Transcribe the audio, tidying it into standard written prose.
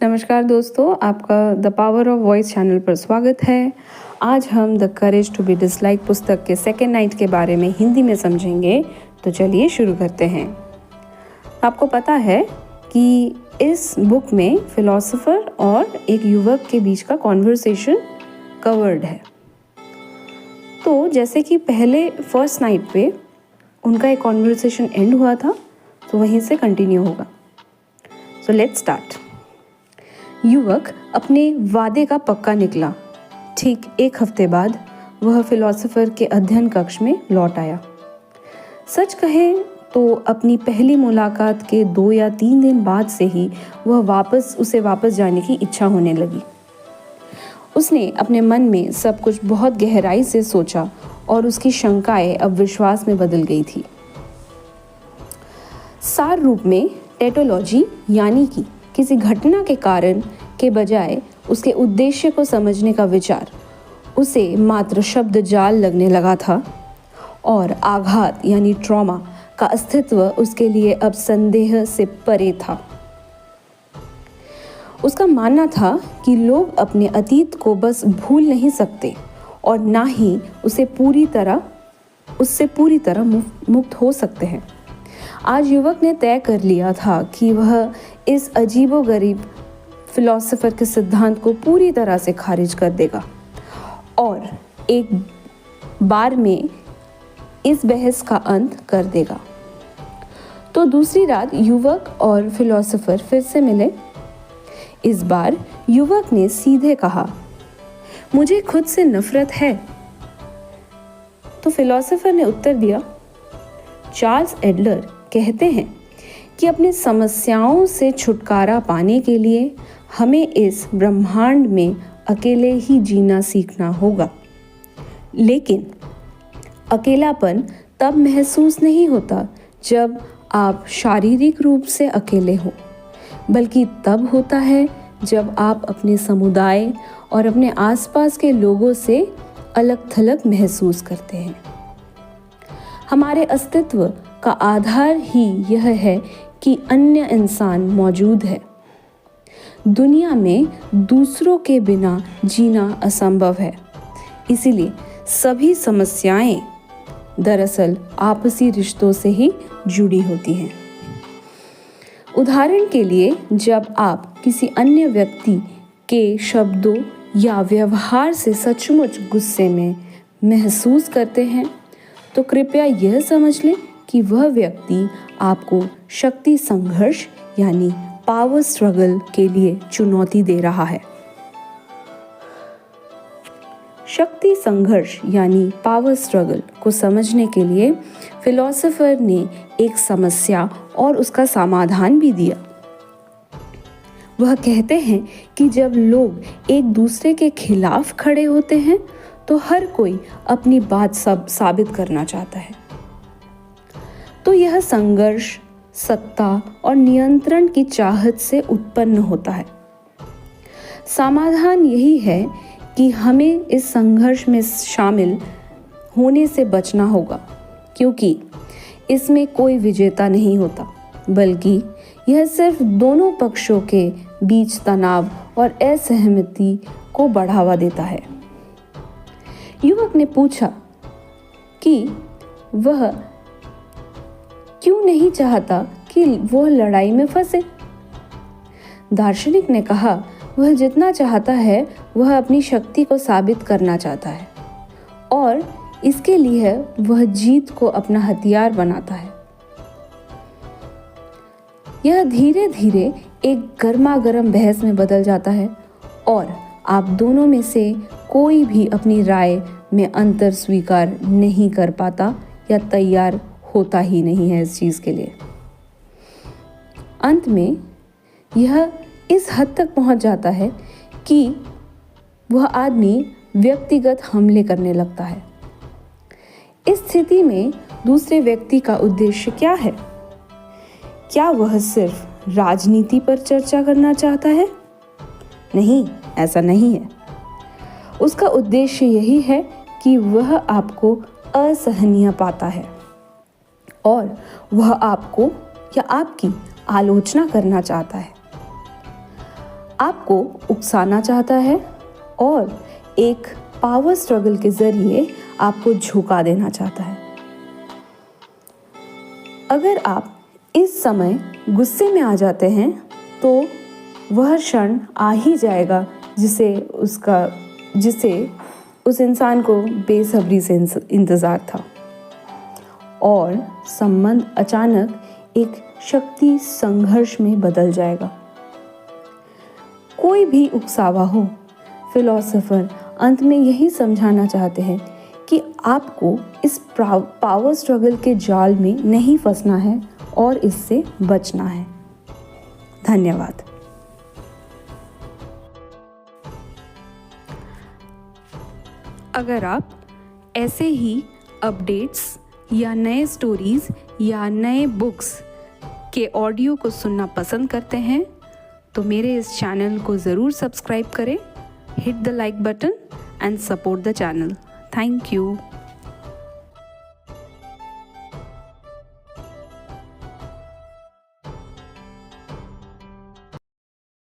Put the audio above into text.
नमस्कार दोस्तों, आपका the power of voice channel पर स्वागत है। आज हम the courage to be disliked पुस्तक के सेकेंड नाइट के बारे में हिंदी में समझेंगे। तो चलिए शुरू करते हैं। आपको पता है कि इस बुक में फिलोसोफर और एक युवक के बीच का कॉन्वर्सेशन कवर्ड है। तो जैसे कि पहले फर्स्ट नाइट पे उनका एक कॉन्वर्सेशन एंड हुआ था, तो वहीं से कंटिन्यू होगा। So let's start. युवक अपने वादे का पक्का निकला। ठीक एक हफ्ते बाद वह फिलोसोफर के अध्ययन कक्ष में लौट आया। सच कहे तो अपनी पहली मुलाकात के 2 या 3 दिन बाद से ही उसे वापस जाने की इच्छा होने लगी। उसने अपने मन में सब कुछ बहुत गहराई से सोचा और उसकी शंकाएं अब विश्वास में बदल गई थी। सार रूप में टेटोलॉजी यानी कि किसी घटना के कारण के बजाय उसके उद्देश्य को समझने का विचार उसे मात्र शब्द जाल लगने लगा था और आघात यानी ट्रॉमा का अस्तित्व उसके लिए अब संदेह से परे था। उसका मानना था कि लोग अपने अतीत को बस भूल नहीं सकते और ना ही उससे पूरी तरह मुक्त हो सकते हैं। आज युवक ने तय कर लिया था कि वह इस अजीबोगरीब फिलोसोफर के सिद्धांत को पूरी तरह से खारिज कर देगा और एक बार में इस बहस का अंत कर देगा। तो दूसरी रात युवक और फिलोसोफर फिर से मिले। इस बार युवक ने सीधे कहा, मुझे खुद से नफरत है। तो फिलोसोफर ने उत्तर दिया, चार्ल्स एडलर कहते हैं कि अपनी समस्याओं से छुटकारा पाने के लिए हमें इस ब्रह्मांड में अकेले ही जीना सीखना होगा। लेकिन अकेलापन तब महसूस नहीं होता जब आप शारीरिक रूप से अकेले हो, बल्कि तब होता है जब आप अपने समुदाय और अपने आसपास के लोगों से अलग-थलग महसूस करते हैं। हमारे अस्तित्व का आधार ही यह है कि अन्य इंसान मौजूद है। दुनिया में दूसरों के बिना जीना असंभव है। इसीलिए सभी समस्याएं दरअसल आपसी रिश्तों से ही जुड़ी होती हैं। उदाहरण के लिए, जब आप किसी अन्य व्यक्ति के शब्दों या व्यवहार से सचमुच गुस्से में महसूस करते हैं, तो कृपया यह समझ लें कि वह व्यक्ति आपको शक्ति संघर्ष यानी पावर स्ट्रगल के लिए चुनौती दे रहा है। शक्ति संघर्ष यानी पावर स्ट्रगल को समझने के लिए फिलोसोफर ने एक समस्या और उसका समाधान भी दिया। वह कहते हैं कि जब लोग एक दूसरे के खिलाफ खड़े होते हैं तो हर कोई अपनी बात साबित करना चाहता है। तो यह संघर्ष सत्ता और नियंत्रण की चाहत से उत्पन्न होता है। समाधान यही है कि हमें इस संघर्ष में शामिल होने से बचना होगा, क्योंकि इसमें कोई विजेता नहीं होता, बल्कि यह सिर्फ दोनों पक्षों के बीच तनाव और असहमति को बढ़ावा देता है। युवक ने पूछा कि वह क्यों नहीं चाहता कि वह लड़ाई में फंसे। दार्शनिक ने कहा, वह जितना चाहता है वह अपनी शक्ति को साबित करना चाहता है और इसके लिए वह जीत को अपना हथियार बनाता है। यह धीरे धीरे एक गर्मागर्म बहस में बदल जाता है और आप दोनों में से कोई भी अपनी राय में अंतर स्वीकार नहीं कर पाता या तैयार होता ही नहीं है इस चीज़ के लिए। अंत में यह इस हद तक पहुंच जाता है कि वह आदमी व्यक्तिगत हमले करने लगता है। इस स्थिति में दूसरे व्यक्ति का उद्देश्य क्या है? क्या वह सिर्फ राजनीति पर चर्चा करना चाहता है? नहीं, ऐसा नहीं है। उसका उद्देश्य यही है कि वह आपको असहनीय पाता है और वह आपको या आपकी आलोचना करना चाहता है। आपको उकसाना चाहता है और एक पावर स्ट्रगल के ज़रिए आपको झुका देना चाहता है। अगर आप इस समय गुस्से में आ जाते हैं तो वह क्षण आ ही जाएगा जिसे उस इंसान को बेसब्री से इंतज़ार था, और संबंध अचानक एक शक्ति संघर्ष में बदल जाएगा। कोई भी उकसावा हो, फिलोसोफर अंत में यही समझाना चाहते हैं कि आपको इस पावर स्ट्रगल के जाल में नहीं फंसना है और इससे बचना है। धन्यवाद। अगर आप ऐसे ही अपडेट्स या नए स्टोरीज या नए बुक्स के ऑडियो को सुनना पसंद करते हैं तो मेरे इस चैनल को ज़रूर सब्सक्राइब करें, hit the like button and support the channel. Thank you.